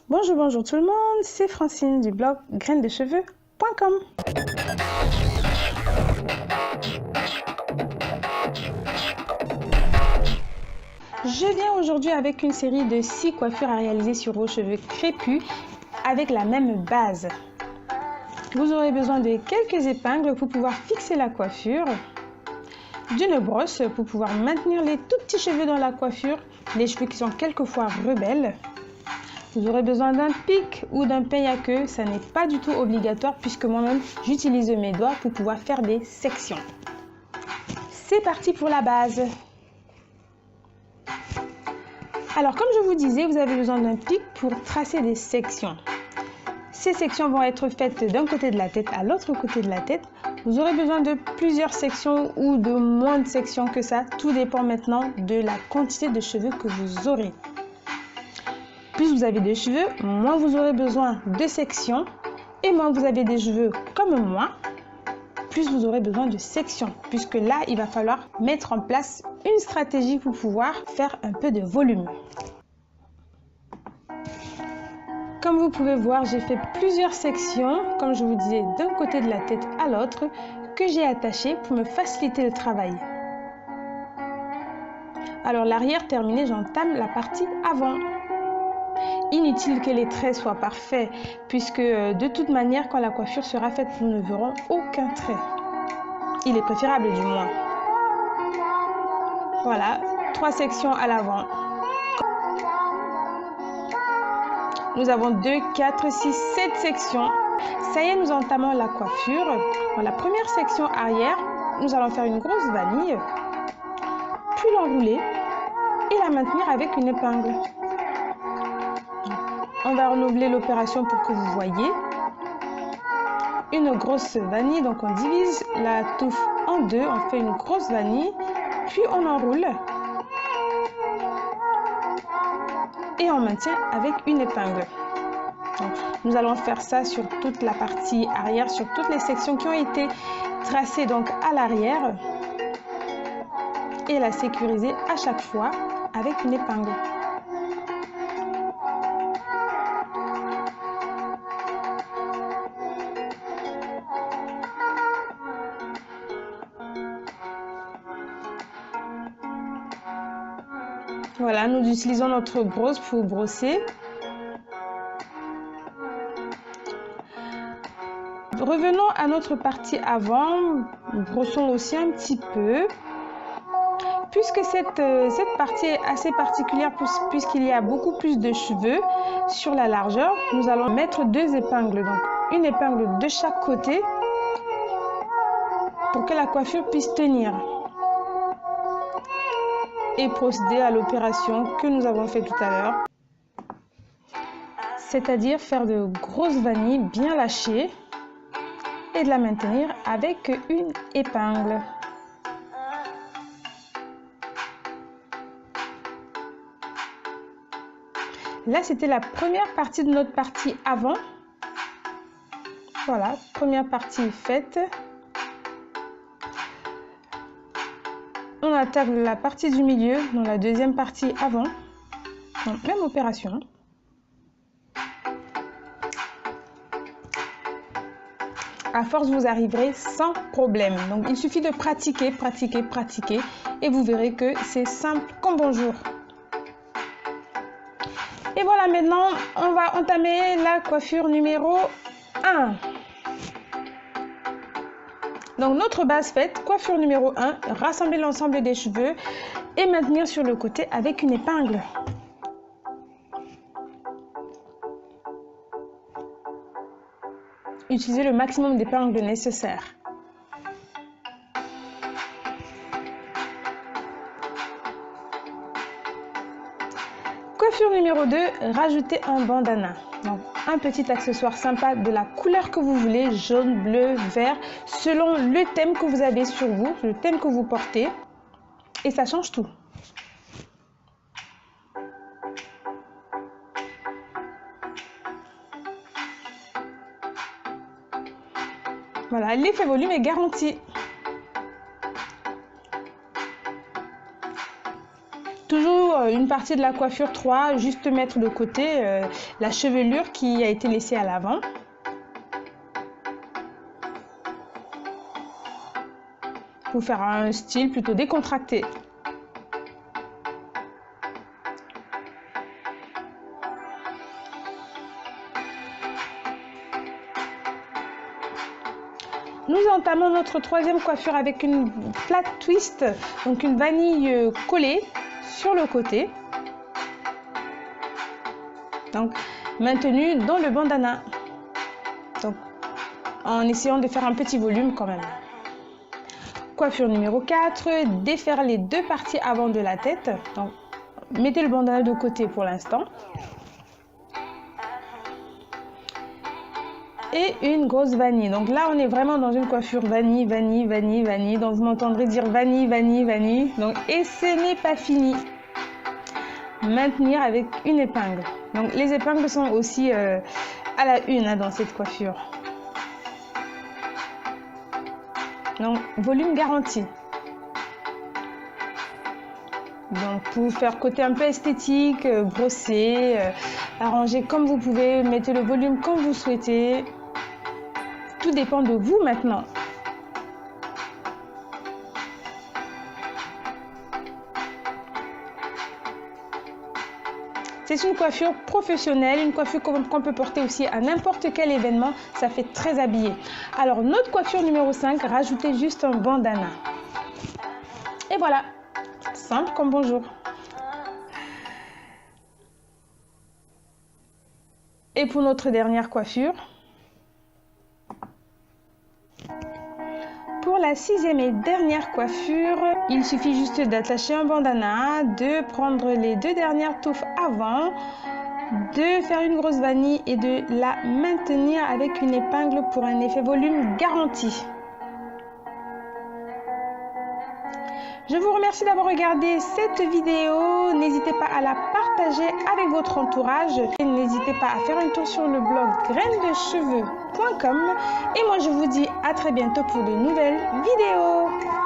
Bonjour tout le monde, c'est Francine du blog grainesdecheveux.com. Je viens aujourd'hui avec une série de 6 coiffures à réaliser sur vos cheveux crépus avec la même base. Vous aurez besoin de quelques épingles pour pouvoir fixer la coiffure, d'une brosse pour pouvoir maintenir les tout petits cheveux dans la coiffure, les cheveux qui sont quelquefois rebelles. Vous aurez besoin d'un pic ou d'un peigne à queue, ça n'est pas du tout obligatoire puisque moi-même j'utilise mes doigts pour pouvoir faire des sections. C'est parti pour la base. Alors comme je vous disais, vous avez besoin d'un pic pour tracer des sections. Ces sections vont être faites d'un côté de la tête à l'autre côté de la tête. Vous aurez besoin de plusieurs sections ou de moins de sections que ça. Tout dépend maintenant de la quantité de cheveux que vous aurez. Plus vous avez de cheveux, moins vous aurez besoin de sections. Et moins vous avez des cheveux comme moi, plus vous aurez besoin de sections. Puisque là, il va falloir mettre en place une stratégie pour pouvoir faire un peu de volume. Comme vous pouvez voir, j'ai fait plusieurs sections, comme je vous disais, d'un côté de la tête à l'autre, que j'ai attaché pour me faciliter le travail. Alors l'arrière terminé, j'entame la partie avant. Inutile que les traits soient parfaits, puisque de toute manière, quand la coiffure sera faite, nous ne verrons aucun trait. Il est préférable du moins. Voilà, 3 sections à l'avant. Nous avons 2, 4, 6, 7 sections. Ça y est, nous entamons la coiffure. Dans la première section arrière, nous allons faire une grosse vanille, puis l'enrouler et la maintenir avec une épingle. On va renouveler l'opération pour que vous voyez. Une grosse vanille, donc on divise la touffe en deux, on fait une grosse vanille, puis on enroule. Et on maintient avec une épingle. Donc, nous allons faire ça sur toute la partie arrière, sur toutes les sections qui ont été tracées donc à l'arrière et la sécuriser à chaque fois avec une épingle. Voilà, nous utilisons notre brosse pour brosser. Revenons à notre partie avant, brossons aussi un petit peu. Puisque cette partie est assez particulière, puisqu'il y a beaucoup plus de cheveux sur la largeur, nous allons mettre 2 épingles, donc une épingle de chaque côté pour que la coiffure puisse tenir. Et procéder à l'opération que nous avons fait tout à l'heure. C'est-à-dire faire de grosses vanilles bien lâchées et de la maintenir avec une épingle. Là, c'était la première partie de notre partie avant. Voilà, première partie faite. On attaque la partie du milieu dans la deuxième partie avant. Donc, même opération. À force, vous arriverez sans problème. Donc, il suffit de pratiquer, pratiquer, pratiquer. Et vous verrez que c'est simple comme bonjour. Et voilà, maintenant, on va entamer la coiffure numéro 1. Donc, notre base faite, coiffure numéro 1, rassembler l'ensemble des cheveux et maintenir sur le côté avec une épingle. Utilisez le maximum d'épingles nécessaires. Coiffure numéro 2, rajoutez un bandana. Donc, un petit accessoire sympa de la couleur que vous voulez, jaune, bleu, vert, selon le thème que vous avez sur vous, le thème que vous portez. Et ça change tout. Voilà, l'effet volume est garanti. Toujours une partie de la coiffure 3, juste mettre de côté la chevelure qui a été laissée à l'avant. Pour faire un style plutôt décontracté. Nous entamons notre troisième coiffure avec une flat twist, donc une vanille collée sur le côté, donc maintenue dans le bandana, donc en essayant de faire un petit volume quand même. Coiffure numéro 4, défaire les deux parties avant de la tête, donc mettez le bandana de côté pour l'instant. Et une grosse vanille. Donc là, on est vraiment dans une coiffure vanille, vanille, vanille, vanille. Donc vous m'entendrez dire vanille, vanille, vanille. Donc, et ce n'est pas fini. Maintenir avec une épingle. Donc les épingles sont aussi à la une dans cette coiffure. Donc volume garanti. Donc pour faire côté un peu esthétique, brosser, arranger comme vous pouvez, mettez le volume comme vous souhaitez. Tout dépend de vous maintenant. C'est une coiffure professionnelle, une coiffure qu'on peut porter aussi à n'importe quel événement. Ça fait très habillé. Alors notre coiffure numéro 5, rajoutez juste un bandana. Et voilà, simple comme bonjour. Et pour notre dernière coiffure, pour la sixième et dernière coiffure, il suffit juste d'attacher un bandana, de prendre les deux dernières touffes avant, de faire une grosse vanille et de la maintenir avec une épingle pour un effet volume garanti. Je vous remercie d'avoir regardé cette vidéo. N'hésitez pas à la partager avec votre entourage. Et n'hésitez pas à faire un tour sur le blog grainesdecheveux.com. Et moi, je vous dis à très bientôt pour de nouvelles vidéos.